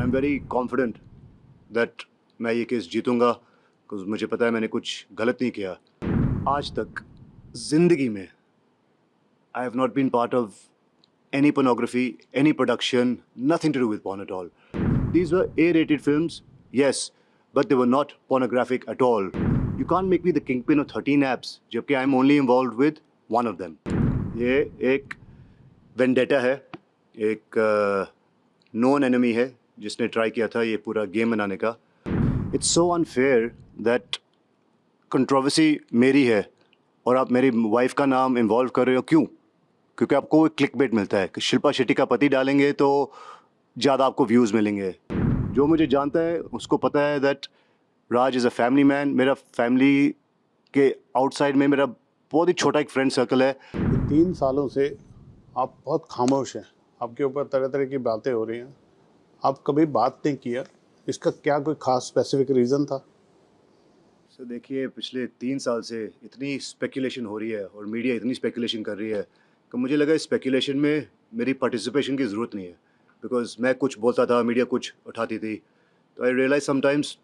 I'm very confident that मैं ये case जीतूंगा because मुझे पता है मैंने कुछ गलत नहीं किया। आज तक जिंदगी में I have not been part of any pornography, any production, nothing to do with porn at all. These were A-rated films, yes, but they were not pornographic at all. You can't make me the kingpin of 13 apps, जबकि I'm only involved with one of them. ये एक vendetta है, एक known enemy है जिसने try किया था ये पूरा गेम बनाने का। It's so unfair that controversy मेरी है और आप मेरी वाइफ का नाम इन्वॉल्व कर रहे हो। क्यों? क्योंकि आपको एक क्लिक बेट मिलता है कि शिल्पा शेट्टी का पति डालेंगे तो ज़्यादा आपको व्यूज़ मिलेंगे। जो मुझे जानता है उसको पता है that Raj is a family man. मेरा फैमिली के आउटसाइड में मेरा बहुत ही छोटा एक फ्रेंड सर्कल है। 3 सालों से आप बहुत खामोश हैं, आपके ऊपर तरह तरह की बातें हो रही हैं, आप कभी बात नहीं किया, इसका क्या कोई खास स्पेसिफिक रीज़न था? सर देखिए, पिछले 3 साल से इतनी स्पेकुलेशन हो रही है और मीडिया इतनी स्पेकुलेशन कर रही है कि मुझे लगा इस स्पेकुलेशन में मेरी पार्टिसिपेशन की ज़रूरत नहीं है। बिकॉज मैं कुछ बोलता था, मीडिया कुछ उठाती थी, तो I realise sometimes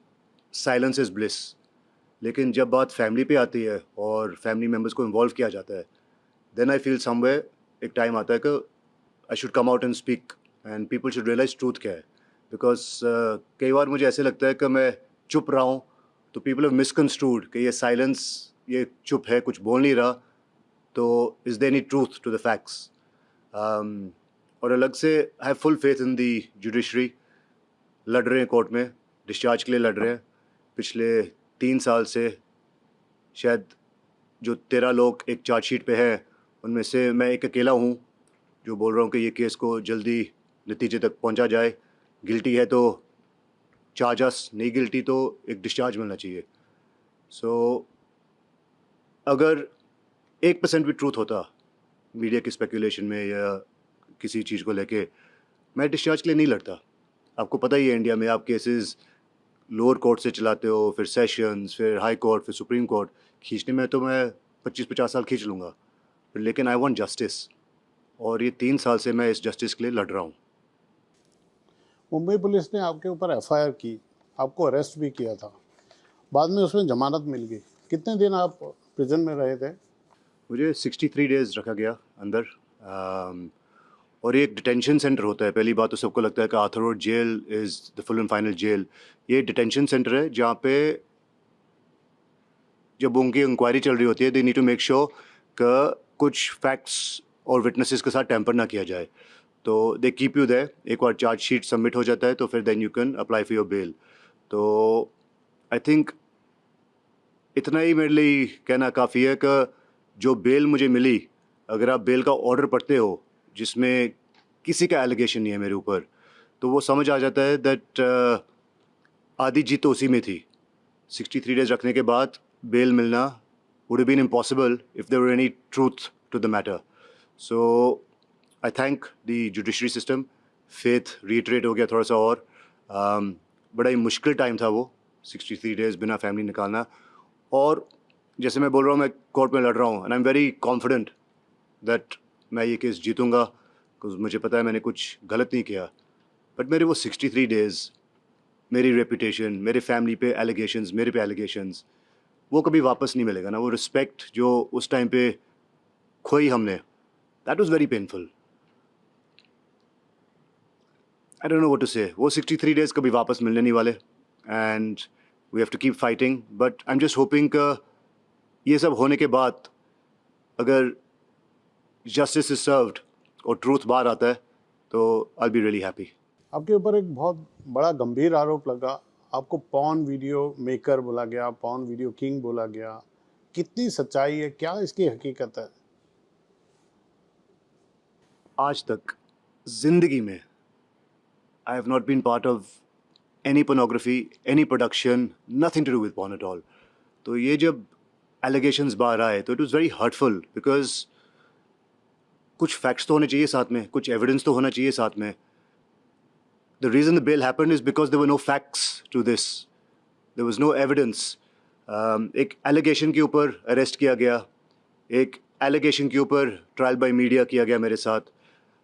silence is bliss. लेकिन जब बात फैमिली पे आती है और फैमिली मेम्बर्स को इन्वॉल्व किया जाता है, देन आई फील समवेयर एक टाइम आता है कि I should come out and speak and people should realise truth क्या है। बिकॉज कई बार मुझे ऐसे लगता है कि मैं चुप रहा हूँ तो पीपल हैव मिसकंस्ट्रूड कि ये साइलेंस, ये चुप है, कुछ बोल नहीं रहा, तो is there any truth to the facts. और अलग से I have full faith in the judiciary. लड़ रहे हैं कोर्ट में, डिस्चार्ज के लिए लड़ रहे हैं। पिछले 3 साल से शायद जो 13 लोग एक चार्जशीट पे हैं उनमें से मैं एक अकेला हूँ जो बोल रहा हूँ कि ये केस को जल्दी नतीजे तक पहुँचा जाए। गिल्टी है तो चार्जस, नहीं गिल्टी तो एक डिस्चार्ज मिलना चाहिए। सो अगर 1% भी ट्रूथ होता मीडिया की स्पेकुलेशन में या किसी चीज़ को लेके, मैं डिस्चार्ज के लिए नहीं लड़ता। आपको पता ही है इंडिया में आप केसेस लोअर कोर्ट से चलाते हो, फिर सेशंस, फिर हाई कोर्ट, फिर सुप्रीम कोर्ट। खींचने में तो मैं 25-50 साल खींच लूँगा, लेकिन आई वांट जस्टिस, और ये 3 साल से मैं इस जस्टिस के लिए लड़ रहा हूँ। मुंबई पुलिस ने आपके ऊपर एफआईआर की, आपको अरेस्ट भी किया था, बाद में उसमें जमानत मिल गई। कितने दिन आप प्रिजन में रहे थे? मुझे 63 डेज़ रखा गया अंदर। और ये एक डिटेंशन सेंटर होता है। पहली बात तो सबको लगता है कि Arthur Road jail is the full and final jail. ये डिटेंशन सेंटर है जहाँ पे जब उनकी इंक्वायरी चल रही होती है, they need to make sure कि कुछ फैक्ट्स और विटनेसेस के साथ टैम्पर ना किया जाए, तो दे कीप यू देयर। एक बार चार्जशीट सबमिट हो जाता है तो फिर then you can apply for your bail. तो आई थिंक इतना ही मेरे लिए कहना काफ़ी है कि जो बेल मुझे मिली, अगर आप बेल का ऑर्डर पढ़ते हो जिसमें किसी का एलिगेशन नहीं है मेरे ऊपर, तो वो समझ आ जाता है दैट आधी जीत तो उसी में थी। 63 डेज रखने के बाद बेल मिलना would have been impossible if there were any truth to the matter. So I thank the judiciary system. Faith reiterate हो गया थोड़ा सा और बड़ा ही मुश्किल टाइम था वो 63 डेज बिना फैमिली निकालना। और जैसे मैं बोल रहा हूँ, मैं कोर्ट में लड़ रहा हूँ and I am very confident that मैं ये केस जीतूंगा बिकॉज मुझे पता है मैंने कुछ गलत नहीं किया। बट मेरे वो 63 डेज, मेरी रेपुटेशन, मेरे फैमिली पे एलिगेशंस, मेरे पे एलिगेशंस, वो कभी वापस नहीं मिलेगा ना। वो रिस्पेक्ट जो उस टाइम पे खोई हमने, that was very painful. I don't know what to say. वो 63 डेज कभी वापस मिलने नहीं वाले and we have to keep fighting. But I am just hoping कि ये सब होने के बाद अगर जस्टिस इज सर्व्ड और ट्रूथ बाहर आता है तो आई बी रियली हैप्पी। आपके ऊपर एक बहुत बड़ा गंभीर आरोप लगा, आपको पॉर्न वीडियो मेकर बोला गया, पॉर्न वीडियो किंग बोला गया। कितनी सच्चाई है, क्या इसकी हकीकत है? आज तक जिंदगी में I have not been part of any pornography, any production, nothing to do with porn at all. तो ये जब एलिगेशंस बाहर आए तो it was very hurtful because कुछ फैक्ट्स तो होने चाहिए साथ में, कुछ एविडेंस तो होना चाहिए साथ में। The reason the bail happened is because there were no facts to this. There was no evidence. एक एलिगेशन के ऊपर अरेस्ट किया गया, एक एलिगेशन के ऊपर ट्रायल बाय मीडिया किया गया मेरे साथ।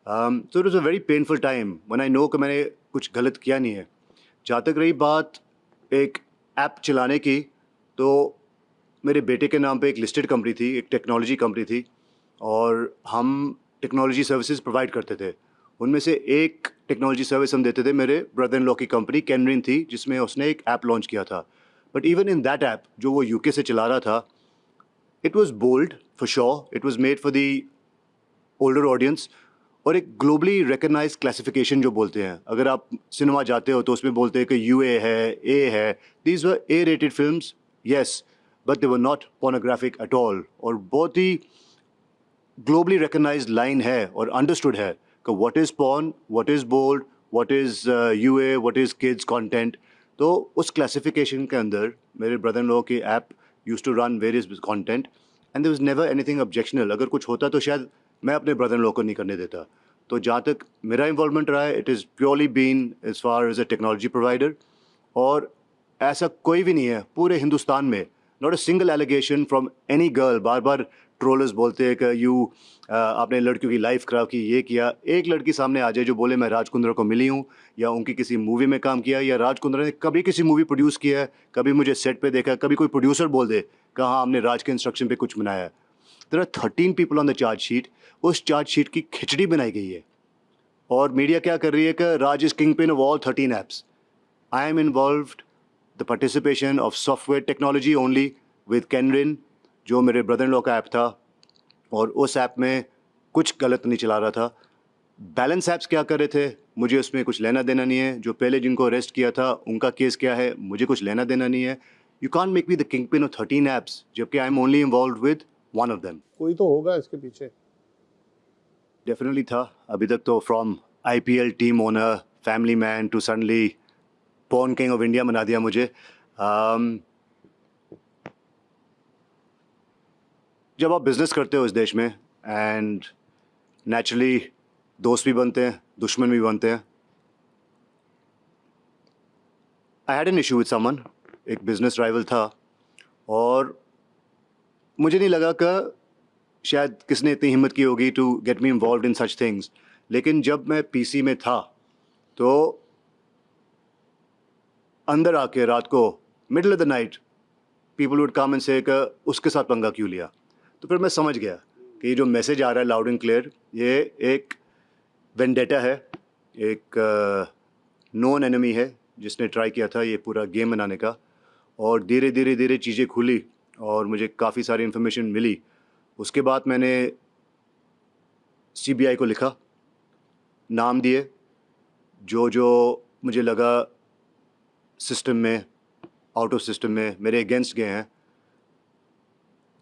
So it was a very painful time when I know कि मैंने कुछ गलत किया नहीं है. जहाँ तक रही बात एक ऐप चलाने की, तो मेरे बेटे के नाम पे एक लिस्टेड कंपनी थी, एक टेक्नोलॉजी कंपनी थी, और हम टेक्नोलॉजी सर्विसेज प्रोवाइड करते थे. उनमें से एक टेक्नोलॉजी सर्विस हम देते थे, मेरे ब्रदर इन लॉ की कंपनी कैनरिन थी, जिसमें उसने एक ऐप लॉन्च किया था. But even in that app जो वो यूके से चला रहा था, it was bold for sure, it was made for the older audience, और एक ग्लोबली रिकग्नाइज क्लासिफिकेशन जो बोलते हैं. अगर आप सिनेमा जाते हो तो उसमें बोलते हैं कि यूए है, ए है. These were A rated films, yes, but they were not pornographic at all. और बहुत ही ग्लोबली रिकग्नाइज लाइन है और अंडरस्टूड है कि what is porn, what is bold, what is UA, what is kids content. तो उस क्लासिफिकेशन के अंदर मेरे ब्रदर इन लॉ की app used to run various content, and there was never anything objectionable. अगर कुछ होता तो शायद मैं अपने ब्रदर इन लॉ को नहीं करने देता. तो जहाँ तक मेरा इन्वॉल्वमेंट रहा है, it is purely been as far as a technology provider. और ऐसा कोई भी नहीं है पूरे हिंदुस्तान में, not a single allegation from any girl. बार बार ट्रोलर्स बोलते हैं कि आपने लड़कियों की लाइफ खराब की, ये किया. एक लड़की सामने आ जाए जो बोले मैं राज कुंद्रा को मिली हूँ, या उनकी किसी मूवी में काम किया, या राज कुंद्रा ने कभी किसी मूवी प्रोड्यूस किया है, कभी मुझे सेट पे देखा, कभी कोई प्रोड्यूसर बोल दे कि हाँ हमने राज के इंस्ट्रक्शन पे कुछ बनाया है. There are 13 people on the charge sheet. उस चार्ज शीट की खिचड़ी बनाई गई है, और मीडिया क्या कर रही है कि Raj is kingpin of all 13 apps. I am involved the participation of software technology only with कैनरिन, जो मेरे ब्रदर इन लॉ का ऐप था, और उस ऐप में कुछ गलत नहीं चला रहा था. बैलेंस ऐप्स क्या कर रहे थे, मुझे उसमें कुछ लेना देना नहीं है. जो पहले जिनको अरेस्ट किया था उनका केस क्या है, मुझे कुछ लेना देना नहीं है. You can't make me the kingpin of 13 apps, जबकि I am only involve with one of them. कोई तो होगा इसके पीछे. डेफिनेटली था. अभी तक तो from IPL team owner, family man to suddenly porn king of India बना दिया मुझे. जब आप बिजनेस करते हो इस देश में, एंड नेचुरली दोस्त भी बनते हैं, दुश्मन भी बनते हैं. I had an issue with someone, एक बिजनेस राइवल था, और मुझे नहीं लगा कि शायद किसने इतनी हिम्मत की होगी to get me involve in such things. लेकिन जब मैं PC में था, तो अंदर आके रात को middle of the night people would come and से उसके साथ पंगा क्यों लिया. तो फिर मैं समझ गया कि ये जो मैसेज आ रहा है लाउड एंड क्लियर, ये एक वेंडेटा है, एक नॉन एनिमी है जिसने ट्राई किया था ये पूरा गेम बनाने का. और धीरे धीरे धीरे चीज़ें खुली और मुझे काफ़ी सारी इन्फॉर्मेशन मिली. उसके बाद मैंने CBI को लिखा, नाम दिए जो जो मुझे लगा सिस्टम में, आउट ऑफ सिस्टम में मेरे अगेंस्ट गए हैं.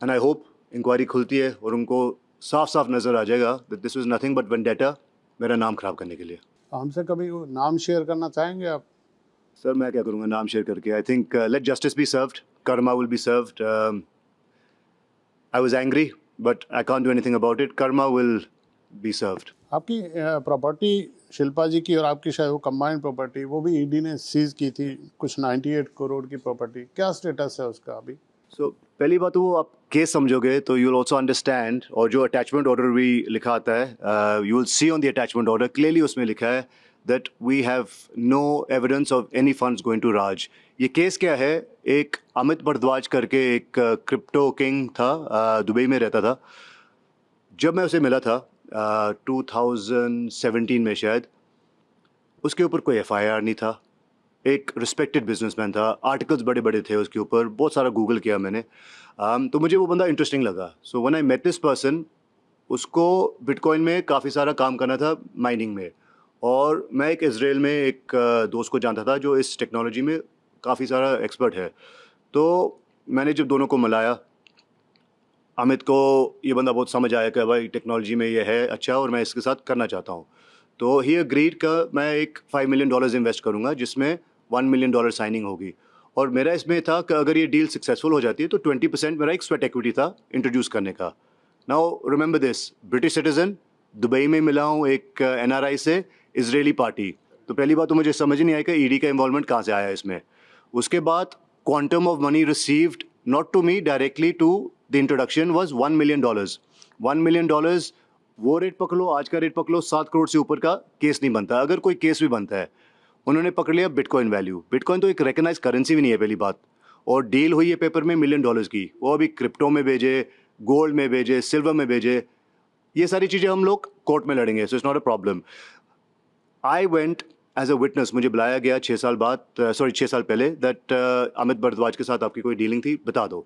एंड आई होप इंक्वायरी खुलती है और उनको साफ साफ नज़र आ जाएगा that this was nothing but vendetta, मेरा नाम ख़राब करने के लिए. हमसे कभी वो नाम शेयर करना चाहेंगे आप? सर मैं क्या करूँगा नाम शेयर करके. I think late justice be served, Karma will be served. I was angry but I can't do anything about it. Karma will be served. आपकी प्रॉपर्टी शिल्पा जी की और आपकी शायद वो कंबाइंड प्रॉपर्टी, वो भी ईडी ने सीज की थी, कुछ 98 करोड़ की प्रॉपर्टी. क्या स्टेटस है उसका अभी? सो पहली बात तो वो आप केस समझोगे तो यू विल ऑल्सो अंडरस्टैंड, और जो अटैचमेंट ऑर्डर भी लिखा आता है, you will see on the attachment order clearly उसमें लिखा है that we have no evidence of any funds going to Raj. ये केस क्या है, एक अमित भारद्वाज करके एक क्रिप्टो किंग था, दुबई में रहता था. जब मैं उसे मिला था 2017 में शायद, उसके ऊपर कोई FIR नहीं था. एक रिस्पेक्टेड बिजनेसमैन था, आर्टिकल्स बड़े बड़े थे उसके ऊपर, बहुत सारा गूगल किया मैंने. तो मुझे वो बंदा इंटरेस्टिंग लगा. So when I met this person, उसको बिटकॉइन में काफ़ी सारा काम करना था, माइनिंग में. और मैं एक इज़राइल में एक दोस्त को जानता था जो इस टेक्नोलॉजी में काफ़ी सारा एक्सपर्ट है. तो मैंने जब दोनों को मिलाया, अमित को ये बंदा बहुत समझ आया कि भाई टेक्नोलॉजी में ये है अच्छा और मैं इसके साथ करना चाहता हूँ. तो ही अग्रीड का मैं एक $5 मिलियन इन्वेस्ट करूँगा जिसमें $1 मिलियन साइनिंग होगी. और मेरा इसमें था कि अगर ये डील सक्सेसफुल हो जाती है तो 20% मेरा एक स्वेट इक्विटी था इंट्रोड्यूस करने का. Now remember this, British citizen, Dubai में मिला हूँ एक NRI से, इजरायली पार्टी. तो पहली बात तो मुझे समझ ही नहीं आई कि ED का इन्वॉल्वमेंट कहाँ से आया इसमें. उसके बाद quantum of money received not to me directly, to the introduction was $1 million. $1 million वो रेट पकड़ लो, आज का रेट पकड़ लो, 7 करोड़ से ऊपर का केस नहीं बनता। अगर कोई केस भी बनता है, उन्होंने पकड़ लिया बिटकॉइन वैल्यू। बिटकॉइन तो एक रिकग्नाइज करेंसी भी नहीं है पहली बात, और डील हुई है पेपर में $1 मिलियन की, वो अभी क्रिप्टो में भेजे, गोल्ड में भेजे, सिल्वर में भेजे, ये सारी चीज़ें हम लोग कोर्ट में लड़ेंगे, so it's not a problem. I went as a witness, मुझे बुलाया गया 6 साल बाद, सॉरी 6 साल पहले, दैट अमित भारद्वाज के साथ आपकी कोई डीलिंग थी, बता दो।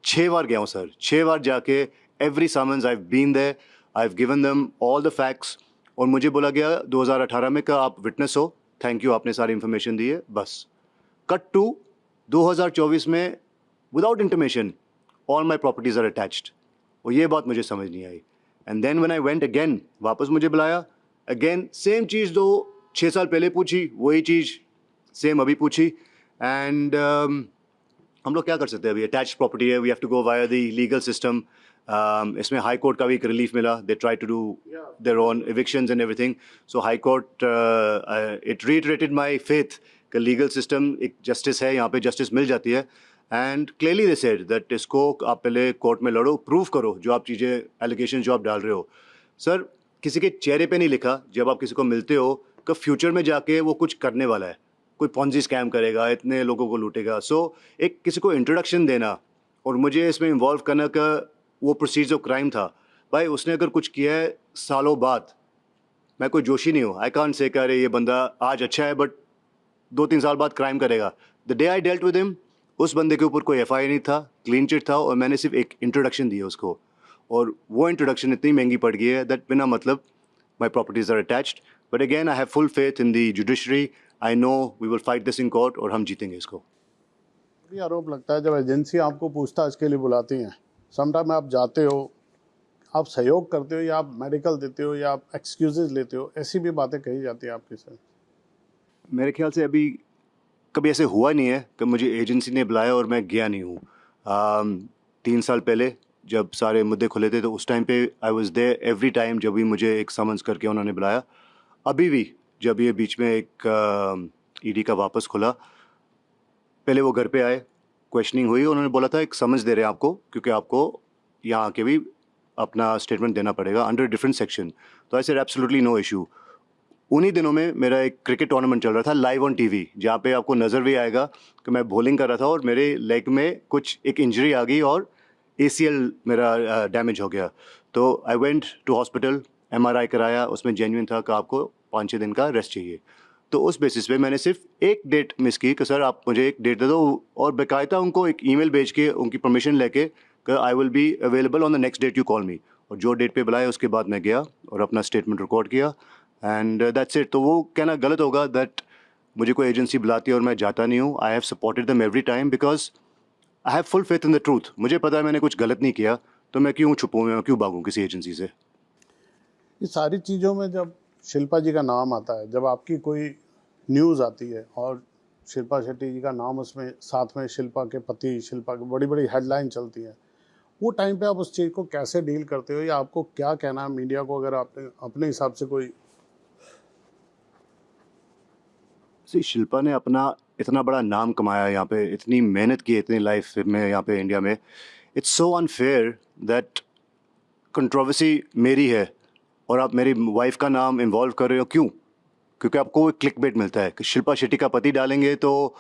6 बार गया हूँ सर, 6 बार जाके every summons I have been there, I have given them all the facts, और मुझे बोला गया 2018 में का आप विटनेस हो, थैंक यू, आपने सारी इन्फॉर्मेशन दी है, बस। कट टू 2024 में, without intimation, all my properties are attached, और ये बात मुझे समझ नहीं आई। And then when I went again, वापस मुझे बुलाया, अगेन सेम चीज़, 6 साल पहले पूछी, वही चीज़ सेम अभी पूछी। एंड हम लोग क्या कर सकते हैं, अभी अटैच्ड प्रॉपर्टी है, we have to go via the legal system. इसमें हाई कोर्ट का भी एक रिलीफ मिला, they try to do their own evictions and everything, so high court it reiterated my faith कि लीगल सिस्टम एक justice है, यहाँ पे जस्टिस मिल जाती है। And clearly they said that इसको आप पहले कोर्ट में लड़ो, प्रूव करो जो आप चीज़ें, एलिगेशन जो आप डाल रहे हो। सर, किसी के चेहरे पे नहीं लिखा जब आप किसी को मिलते हो कि फ्यूचर में जाके वो कुछ करने वाला है, कोई पॉन्जी स्कैम करेगा, इतने लोगों को लूटेगा। सो एक किसी को इंट्रोडक्शन देना और मुझे इसमें इन्वॉल्व करना का वो प्रोसीजर ऑफ क्राइम था। भाई उसने अगर कुछ किया है सालों बाद, मैं कोई जोशी नहीं हूँ, आई कांट से कि अरे ये बंदा आज अच्छा है बट 2-3 साल बाद क्राइम करेगा। The day I dealt with him, उस बंदे के ऊपर कोई FIR नहीं था, क्लीन चिट था, और मैंने सिर्फ एक इंट्रोडक्शन दी है उसको, और वो इंट्रोडक्शन इतनी महंगी पड़ गई है दैट बिना मतलब my properties are attached. But again I have full faith in the judiciary, I know we will fight this in court, और हम जीतेंगे इसको। ये आरोप लगता है जब एजेंसी आपको पूछताछ के लिए बुलाती हैं, समटाइम आप जाते हो, आप सहयोग करते हो, या आप मेडिकल देते हो, या आप एक्सक्यूजेज लेते हो, ऐसी भी बातें कही जाती है आपके साथ? मेरे ख्याल से अभी कभी ऐसे हुआ नहीं है कि मुझे एजेंसी ने बुलाया और मैं गया नहीं हूँ। 3 साल पहले जब सारे मुद्दे खुले थे तो उस टाइम पे I was there every time, जब भी मुझे एक समन्स करके उन्होंने बुलाया। अभी भी जब ये बीच में एक ED का वापस खुला, पहले वो घर पे आए, क्वेश्चनिंग हुई, उन्होंने बोला था एक समझ दे रहे हैं आपको, क्योंकि आपको यहाँ आके भी अपना स्टेटमेंट देना पड़ेगा अंडर डिफरेंट सेक्शन। तो I said absolutely no issue. उन्हीं दिनों में मेरा एक क्रिकेट टूर्नामेंट चल रहा था लाइव ऑन टीवी, जहाँ पे आपको नज़र भी आएगा कि मैं बॉलिंग कर रहा था और मेरे लेग में कुछ एक इंजरी आ गई और ACL मेरा डैमेज हो गया। तो I went to hospital, MRI कराया, उसमें जेन्युइन था कि आपको 5-6 दिन का रेस्ट चाहिए। तो उस बेसिस पे मैंने सिर्फ एक डेट मिस की कि सर आप मुझे एक डेट दे दो, और बाकायदा उनको एक ईमेल भेज के उनकी परमिशन लेके कि I will be available on the next date you call me, और जो डेट पे बुलाया उसके बाद मैं गया और अपना स्टेटमेंट रिकॉर्ड किया, एंड दैट्स इट। तो वो कहना गलत होगा दैट मुझे कोई एजेंसी बुलाती है और मैं जाता नहीं हूँ। I have supported them every time because I have full faith in the truth. मुझे पता है मैंने कुछ गलत नहीं किया, तो मैं क्यों छुपूँ, मैं क्यों भागूँ किसी एजेंसी से। ये सारी चीज़ों में जब शिल्पा जी का नाम आता है, जब आपकी कोई न्यूज़ आती है और शिल्पा शेट्टी जी का नाम उसमें साथ में, शिल्पा के पति, शिल्पा की बड़ी बड़ी हेडलाइन चलती है, वो टाइम पे आप उस चीज़ को कैसे डील करते हो, या आपको क्या कहना है मीडिया को, अगर आपने अपने हिसाब से कोई? सी शिल्पा ने अपना इतना बड़ा नाम कमाया, यहाँ पे इतनी मेहनत की इतनी लाइफ में यहाँ पे इंडिया में, it's so unfair that controversy मेरी है और आप मेरी वाइफ का नाम इन्वॉल्व कर रहे हो। क्यों? क्योंकि आपको एक क्लिक बेट मिलता है कि शिल्पा शेट्टी का पति डालेंगे तो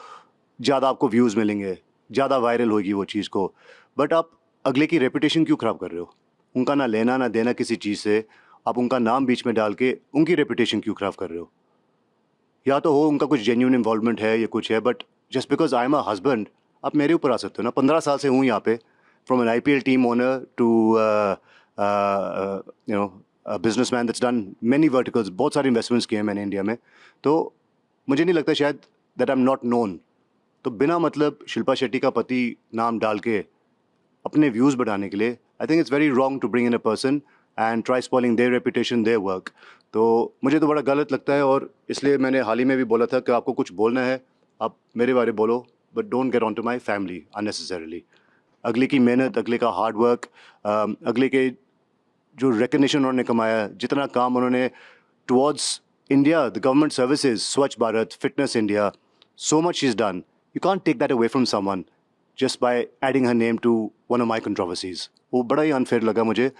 ज़्यादा आपको व्यूज़ मिलेंगे, ज़्यादा वायरल होगी वो चीज़ को। बट आप अगले की रेपुटेशन क्यों ख़राब कर रहे हो? उनका ना लेना ना देना किसी चीज़ से, आप उनका नाम बीच में डाल के उनकी रेपुटेशन क्यों ख़राब कर रहे हो? या तो हो उनका कुछ जेन्युइन इन्वॉल्वमेंट है या कुछ है, but just because I am a husband आप मेरे ऊपर आ सकते हो ना। 15 साल से हूँ यहाँ पे, from an IPL team owner to you know businessman that's done many verticals, बहुत सारे इन्वेस्टमेंट्स किए हैं मैंने इंडिया में। तो मुझे नहीं लगता शायद that I am not known. तो बिना मतलब शिल्पा शेट्टी का पति नाम डाल के अपने व्यूज़ बढ़ाने के लिए, I think it's very wrong to bring in a person and try spoiling their reputation, their work. तो मुझे तो बड़ा गलत लगता है, और इसलिए मैंने हाल ही में भी बोला था कि आपको कुछ बोलना है आप मेरे बारे बोलो, but don't get on to my family unnecessarily. अगले की मेहनत, अगले का हार्ड वर्क, अगले के जो रिकग्निशन उन्होंने कमाया, जितना काम उन्होंने towards India, the government services, Swachh Bharat, fitness India, so much she's done. You can't take that away from someone just by adding her name to one of my controversies. वो बड़ा ही अनफेयर लगा मुझे।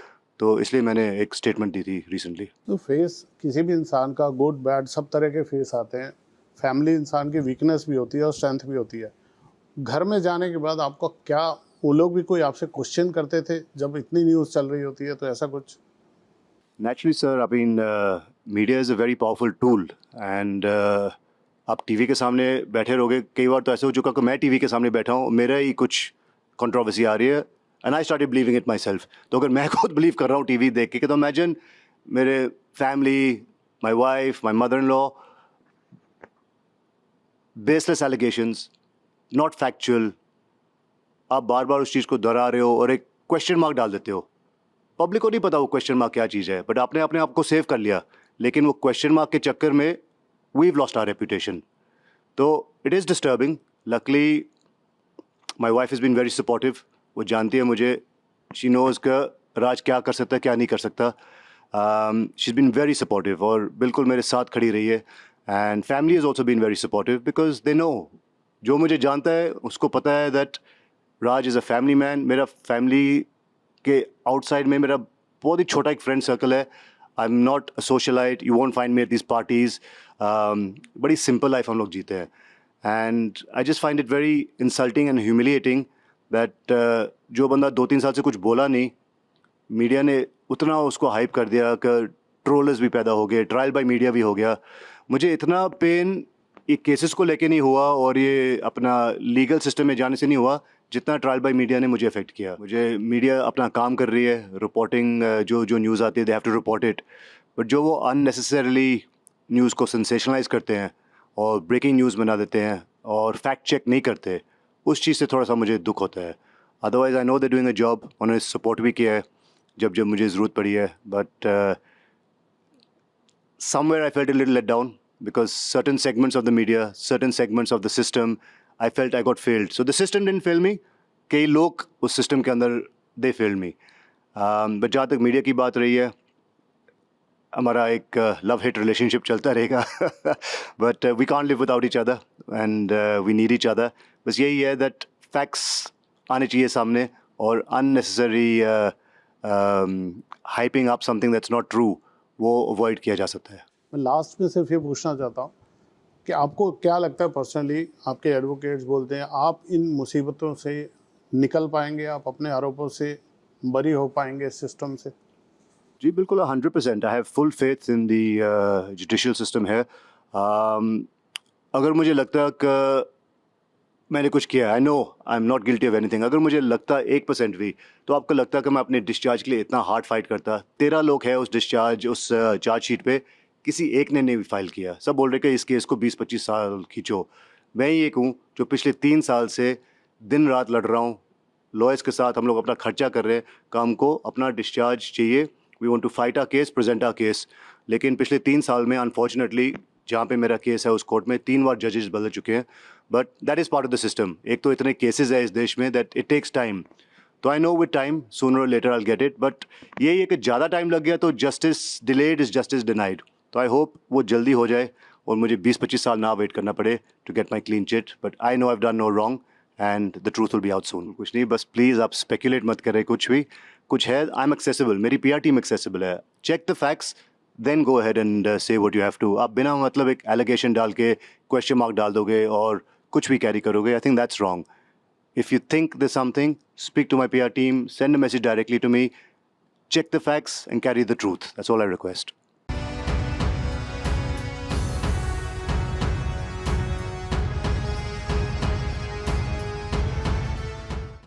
तो इसलिए मैंने एक स्टेटमेंट दी थी रिसेंटली। तो फेस किसी भी इंसान का गुड बैड सब तरह के फेस आते हैं। फैमिली इंसान की वीकनेस भी होती है और स्ट्रेंथ भी होती है। घर में जाने के बाद आपको क्या, वो लोग भी कोई आपसे क्वेश्चन करते थे जब इतनी न्यूज़ चल रही होती है, तो ऐसा कुछ? Naturally sir, I mean media is a very powerful tool and आप टीवी के सामने बैठे रहोगे, कई बार तो ऐसे हो चुका कि मैं टीवी के सामने बैठा हूँ, मेरा ही कुछ कंट्रोवर्सी आ रही है and I started believing it my self. तो अगर मैं खुद बिलीव कर रहा हूँ टीवी देख के, तो इमेजिन मेरे family, my wife, my mother in law, baseless allegations, not factual, आप बार बार उस चीज़ को दोहरा रहे हो और एक क्वेश्चन मार्क डाल देते हो। पब्लिक को नहीं पता वो क्वेश्चन मार्क क्या चीज़ है, बट आपने अपने आप को सेव कर लिया, लेकिन वो क्वेश्चन मार्क के चक्कर में वीव लॉस्ट आवर रेपुटेशन। तो it is disturbing. Luckily my wife is been very supportive. वो जानती है मुझे, शी नोज़ का राज क्या कर सकता है, क्या नहीं कर सकता। She is been very supportive और बिल्कुल मेरे साथ खड़ी रही है। And family is also been very supportive because they know, जो मुझे जानता है उसको पता है that Raj is a family man. मेरा फैमिली के आउटसाइड में मेरा बहुत ही छोटा एक फ्रेंड सर्कल है। I am not a socialite, you won't find me at this parties. बड़ी सिंपल लाइफ हम लोग जीते हैं and I just find it very insulting and humiliating that जो बंदा 2-3 साल से कुछ बोला नहीं, मीडिया ने उतना उसको हाइप कर दिया कि ट्रोलर्स भी पैदा हो गए, ट्रायल बाय मीडिया भी हो गया। मुझे इतना पेन ये केसेस को लेके नहीं हुआ और ये अपना लीगल सिस्टम में जाने से नहीं हुआ, जितना ट्रायल बाय मीडिया ने मुझे अफेक्ट किया। मुझे मीडिया अपना काम कर रही है, रिपोर्टिंग, जो न्यूज़ आती है they have to report it, but जो वो अननेसेसरली न्यूज़ को सेंसेशनलाइज करते हैं और ब्रेकिंग न्यूज़ बना देते हैं और फैक्ट चेक नहीं करते, उस चीज़ से थोड़ा सा मुझे दुख होता है। Otherwise I know they doing a job, उन्होंने सपोर्ट भी किया है जब जब मुझे ज़रूरत पड़ी है, but somewhere I felt a little let down because certain segments of the media, certain segments of the system, I felt I got failed. So the system didn't fail me. कई लोग उस सिस्टम के अंदर they failed me. But जहाँ तक media की बात रही है, हमारा एक लव हिट रिलेशनशिप चलता रहेगा but we can't live without each other and we need each other. बस यही है दैट फैक्ट्स आने चाहिए सामने और unnecessary hyping up something that's not true वो अवॉइड किया जा सकता है। मैं लास्ट में सिर्फ ये पूछना चाहता हूँ कि आपको क्या लगता है पर्सनली, आपके एडवोकेट्स बोलते हैं आप इन मुसीबतों से निकल पाएंगे, आप अपने आरोपों से बरी हो पाएंगे इस सिस्टम से? जी बिल्कुल, 100%। आई have full faith in the judicial system है। अगर मुझे लगता है कि मैंने कुछ किया, आई know I am not guilty of anything, अगर मुझे लगता 1% भी, तो आपको लगता कि मैं अपने डिस्चार्ज के लिए इतना हार्ड फाइट करता? 13 लोग हैं उस डिस्चार्ज, उस चार्जशीट पे, किसी एक ने नहीं फाइल किया। सब बोल रहे कि इस केस को 20-25 साल खींचो। मैं ही एक हूँ जो पिछले 3 साल से दिन रात लड़ रहा हूँ लॉयर्स के साथ। हम लोग अपना खर्चा कर रहे हैं, काम को अपना डिस्चार्ज चाहिए। We want to fight our case, present our case. लेकिन पिछले 3 साल में अनफॉर्चुनेटली जहाँ पे मेरा केस है उस कोर्ट में 3 बार जजेस बदल चुके हैं, but that is part of the system. एक तो इतने केसेस है इस देश में दैट इट टेक्स टाइम। तो I know with time sooner और later I will get it, but यही है कि ज़्यादा टाइम लग गया तो justice delayed is justice denied. तो आई होप वो जल्दी हो जाए और मुझे 20-25 साल ना वेट करना पड़े to get my clean chit. But I know I have done no wrong and the truth will be out soon. कुछ नहीं, बस प्लीज़ आप स्पेकुलेट मत करें कुछ भी। कुछ है, आई एम एक्सेसिबल, मेरी PR टीम एक्सेसिबल है। Check the facts, then go ahead and say what you have to. आप बिना मतलब एक एलिगेशन डाल के क्वेश्चन मार्क डाल दोगे और कुछ भी कैरी करोगे, I think that's wrong. If you think there's something, speak to my PR team, send a message directly to me, check the facts and carry the truth. That's all I request.